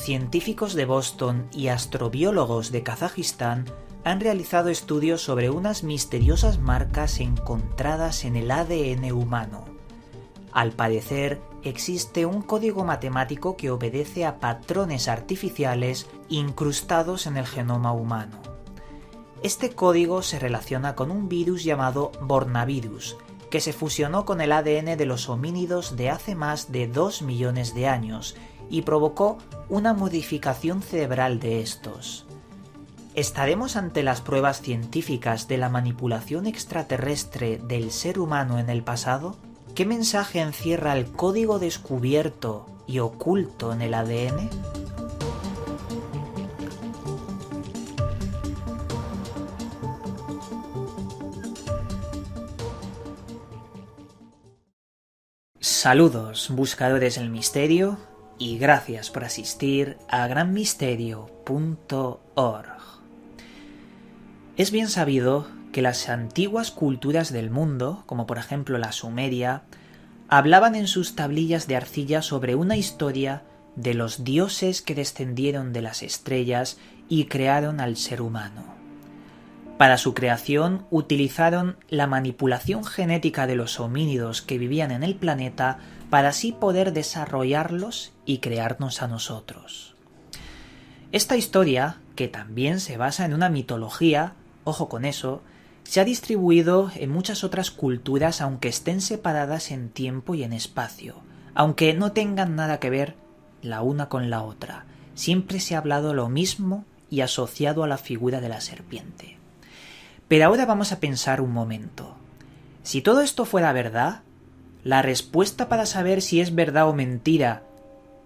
Científicos de Boston y astrobiólogos de Kazajistán han realizado estudios sobre unas misteriosas marcas encontradas en el ADN humano. Al parecer, existe un código matemático que obedece a patrones artificiales incrustados en el genoma humano. Este código se relaciona con un virus llamado Bornavirus, que se fusionó con el ADN de los homínidos de hace más de 2 millones de años y provocó una modificación cerebral de estos. ¿Estaremos ante las pruebas científicas de la manipulación extraterrestre del ser humano en el pasado? ¿Qué mensaje encierra el código descubierto y oculto en el ADN? Saludos, buscadores del misterio, y gracias por asistir a granmisterio.org. Es bien sabido que las antiguas culturas del mundo, como por ejemplo la Sumeria, hablaban en sus tablillas de arcilla sobre una historia de los dioses que descendieron de las estrellas y crearon al ser humano. Para su creación utilizaron la manipulación genética de los homínidos que vivían en el planeta para así poder desarrollarlos y crearnos a nosotros. Esta historia, que también se basa en una mitología, ojo con eso, se ha distribuido en muchas otras culturas aunque estén separadas en tiempo y en espacio, aunque no tengan nada que ver la una con la otra. Siempre se ha hablado lo mismo y asociado a la figura de la serpiente. Pero ahora vamos a pensar un momento. Si todo esto fuera verdad, la respuesta para saber si es verdad o mentira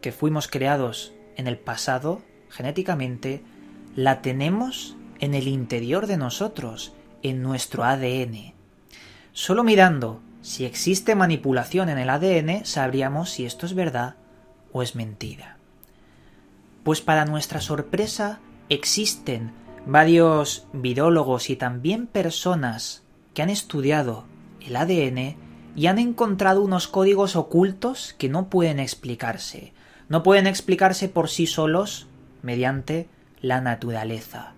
que fuimos creados en el pasado, genéticamente, la tenemos en el interior de nosotros, en nuestro ADN. Solo mirando si existe manipulación en el ADN sabríamos si esto es verdad o es mentira. Pues para nuestra sorpresa existen varios virólogos y también personas que han estudiado el ADN y han encontrado unos códigos ocultos que no pueden explicarse. No pueden explicarse por sí solos mediante la naturaleza,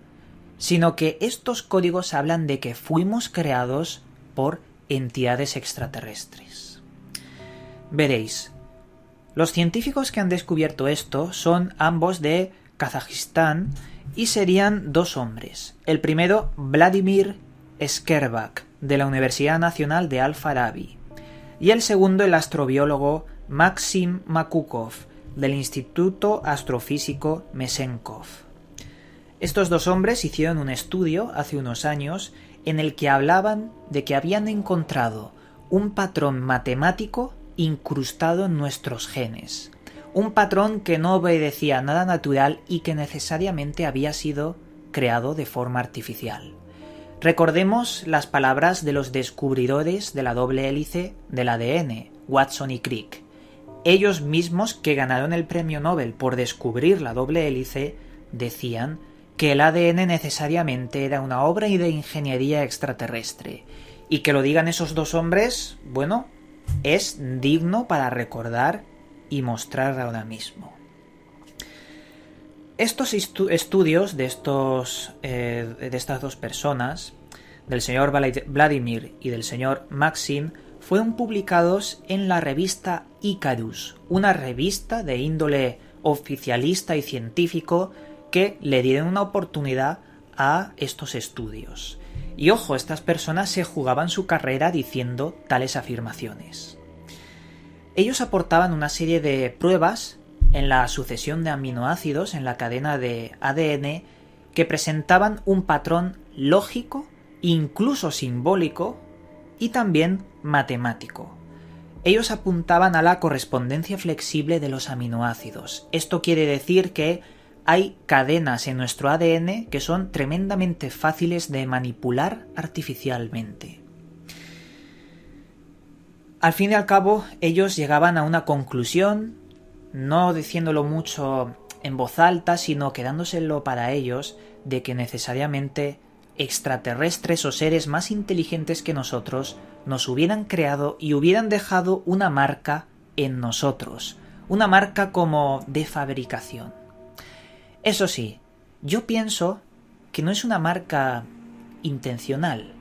sino que estos códigos hablan de que fuimos creados por entidades extraterrestres. Veréis, los científicos que han descubierto esto son ambos de Kazajistán y serían dos hombres. El primero, Vladimir Skerbac, de la Universidad Nacional de Al-Farabi, y el segundo, el astrobiólogo Maxim Makukov, del Instituto Astrofísico Mesenkov. Estos dos hombres hicieron un estudio hace unos años en el que hablaban de que habían encontrado un patrón matemático incrustado en nuestros genes. Un patrón que no obedecía a nada natural y que necesariamente había sido creado de forma artificial. Recordemos las palabras de los descubridores de la doble hélice del ADN, Watson y Crick. Ellos mismos, que ganaron el premio Nobel por descubrir la doble hélice, decían que el ADN necesariamente era una obra de ingeniería extraterrestre. Y que lo digan esos dos hombres, bueno, es digno para recordar y mostrar ahora mismo. Estos estudios de estas dos personas, del señor Vladimir y del señor Maxim, fueron publicados en la revista Icarus, una revista de índole oficialista y científico que le dieron una oportunidad a estos estudios. Y ojo, estas personas se jugaban su carrera diciendo tales afirmaciones. Ellos aportaban una serie de pruebas en la sucesión de aminoácidos en la cadena de ADN que presentaban un patrón lógico, incluso simbólico y también matemático. Ellos apuntaban a la correspondencia flexible de los aminoácidos. Esto quiere decir que hay cadenas en nuestro ADN que son tremendamente fáciles de manipular artificialmente. Al fin y al cabo, ellos llegaban a una conclusión, no diciéndolo mucho en voz alta, sino quedándoselo para ellos, de que necesariamente extraterrestres o seres más inteligentes que nosotros nos hubieran creado y hubieran dejado una marca en nosotros, una marca como de fabricación. Eso sí, yo pienso que no es una marca intencional,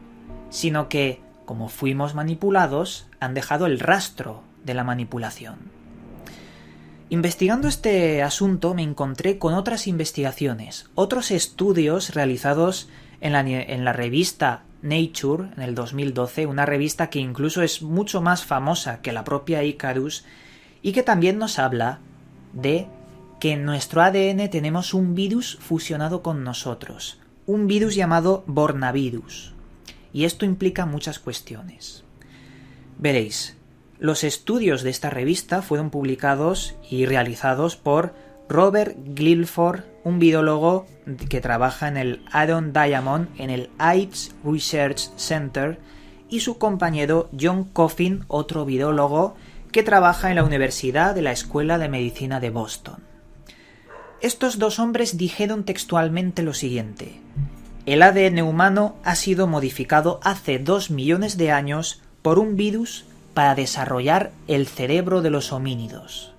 sino que, como fuimos manipulados, han dejado el rastro de la manipulación. Investigando este asunto me encontré con otras investigaciones, otros estudios realizados en la revista Nature en el 2012, una revista que incluso es mucho más famosa que la propia Icarus y que también nos habla de que en nuestro ADN tenemos un virus fusionado con nosotros, un virus llamado Bornavirus. Y esto implica muchas cuestiones. Veréis, los estudios de esta revista fueron publicados y realizados por Robert Guilford, un biólogo que trabaja en el Aaron Diamond en el AIDS Research Center, y su compañero John Coffin, otro biólogo que trabaja en la Universidad de la Escuela de Medicina de Boston. Estos dos hombres dijeron textualmente lo siguiente: el ADN humano ha sido modificado hace 2 millones de años por un virus para desarrollar el cerebro de los homínidos.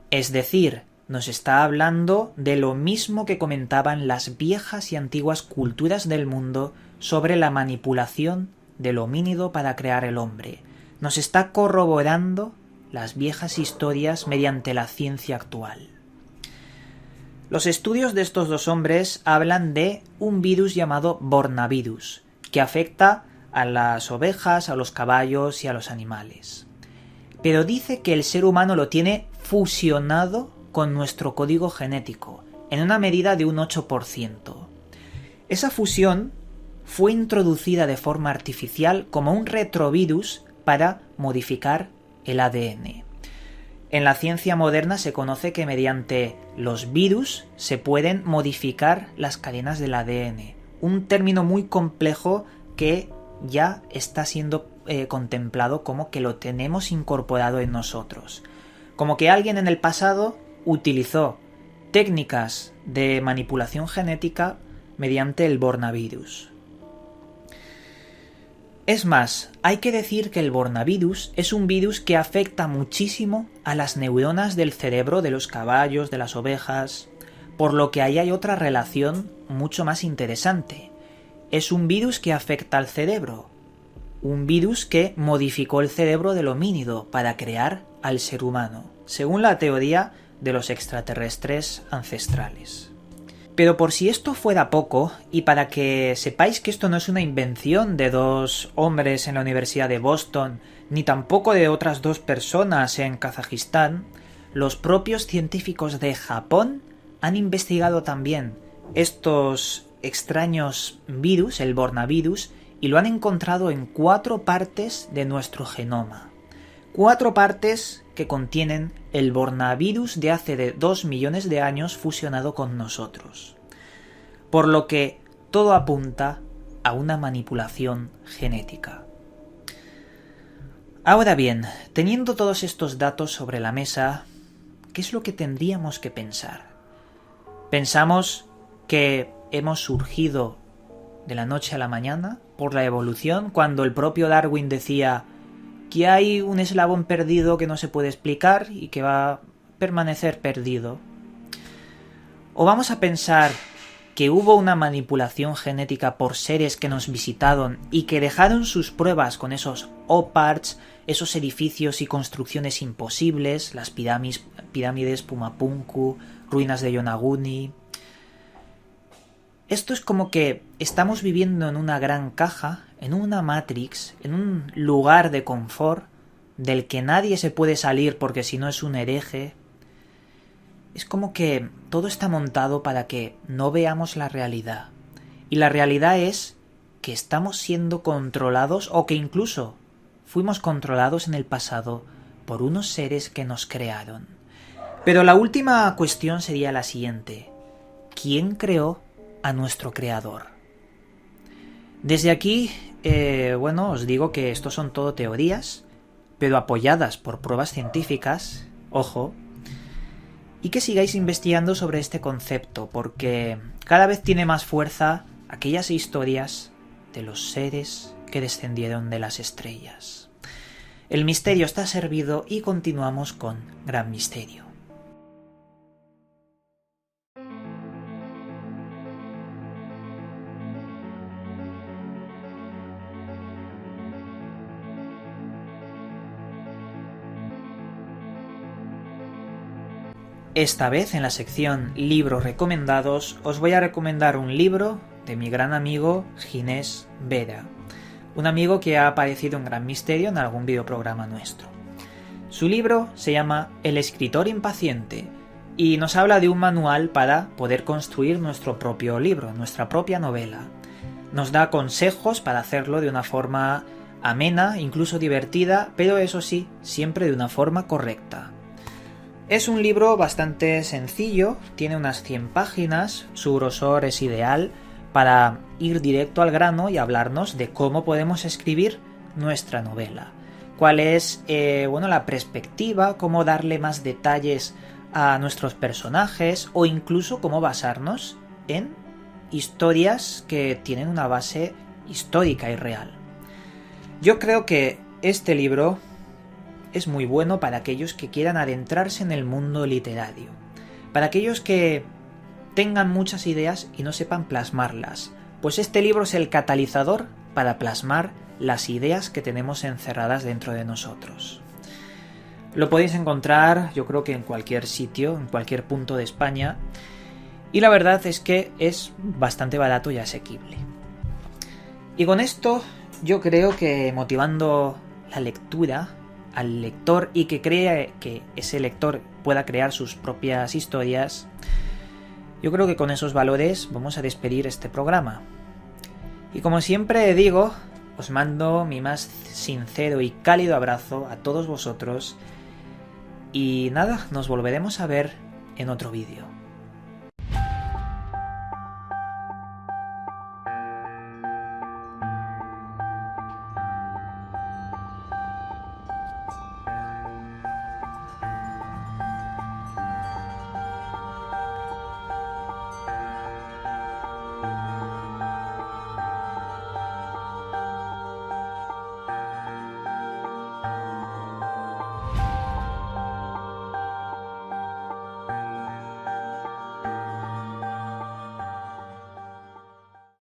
Es decir, nos está hablando de lo mismo que comentaban las viejas y antiguas culturas del mundo sobre la manipulación del homínido para crear el hombre. Nos está corroborando las viejas historias mediante la ciencia actual. Los estudios de estos dos hombres hablan de un virus llamado Bornavirus, que afecta a las ovejas, a los caballos y a los animales. Pero dice que el ser humano lo tiene fusionado con nuestro código genético, en una medida de un 8%. Esa fusión fue introducida de forma artificial como un retrovirus para modificar el ADN. En la ciencia moderna se conoce que mediante los virus se pueden modificar las cadenas del ADN, un término muy complejo que ya está siendo contemplado como que lo tenemos incorporado en nosotros. Como que alguien en el pasado utilizó técnicas de manipulación genética mediante el Bornavirus. Es más, hay que decir que el Bornavirus es un virus que afecta muchísimo a las neuronas del cerebro de los caballos, de las ovejas, por lo que ahí hay otra relación mucho más interesante. Es un virus que afecta al cerebro, un virus que modificó el cerebro del homínido para crear al ser humano, según la teoría de los extraterrestres ancestrales. Pero por si esto fuera poco, y para que sepáis que esto no es una invención de dos hombres en la Universidad de Boston, ni tampoco de otras 2 personas en Kazajistán, los propios científicos de Japón han investigado también estos extraños virus, el Bornavirus, y lo han encontrado en 4 partes de nuestro genoma. 4 partes que contienen el Bornavirus de hace de 2 millones de años fusionado con nosotros. Por lo que todo apunta a una manipulación genética. Ahora bien, teniendo todos estos datos sobre la mesa, ¿qué es lo que tendríamos que pensar? ¿Pensamos que hemos surgido de la noche a la mañana por la evolución, cuando el propio Darwin decía que hay un eslabón perdido que no se puede explicar y que va a permanecer perdido? ¿O vamos a pensar que hubo una manipulación genética por seres que nos visitaron y que dejaron sus pruebas con esos OPARTs, esos edificios y construcciones imposibles, las pirámides Pumapunku, ruinas de Yonaguni? Esto es como que estamos viviendo en una gran caja, en una Matrix, en un lugar de confort del que nadie se puede salir porque si no es un hereje. Es como que todo está montado para que no veamos la realidad. Y la realidad es que estamos siendo controlados, o que incluso fuimos controlados en el pasado por unos seres que nos crearon. Pero la última cuestión sería la siguiente: ¿quién creó a nuestro creador? Desde aquí, os digo que estos son todo teorías, pero apoyadas por pruebas científicas, ojo, y que sigáis investigando sobre este concepto, porque cada vez tiene más fuerza aquellas historias de los seres que descendieron de las estrellas. El misterio está servido y continuamos con Gran Misterio. Esta vez, en la sección Libros recomendados, os voy a recomendar un libro de mi gran amigo Ginés Vera, un amigo que ha aparecido en Gran Misterio en algún videoprograma nuestro. Su libro se llama El escritor impaciente y nos habla de un manual para poder construir nuestro propio libro, nuestra propia novela. Nos da consejos para hacerlo de una forma amena, incluso divertida, pero eso sí, siempre de una forma correcta. Es un libro bastante sencillo, tiene unas 100 páginas, su grosor es ideal para ir directo al grano y hablarnos de cómo podemos escribir nuestra novela. Cuál es la perspectiva, cómo darle más detalles a nuestros personajes o incluso cómo basarnos en historias que tienen una base histórica y real. Yo creo que este libro es muy bueno para aquellos que quieran adentrarse en el mundo literario, para aquellos que tengan muchas ideas y no sepan plasmarlas, pues este libro es el catalizador para plasmar las ideas que tenemos encerradas dentro de nosotros. Lo podéis encontrar, yo creo que en cualquier sitio, en cualquier punto de España, y la verdad es que es bastante barato y asequible. Y con esto yo creo que motivando la lectura al lector y que cree que ese lector pueda crear sus propias historias, yo creo que con esos valores vamos a despedir este programa. Y como siempre digo, os mando mi más sincero y cálido abrazo a todos vosotros y nada, nos volveremos a ver en otro vídeo.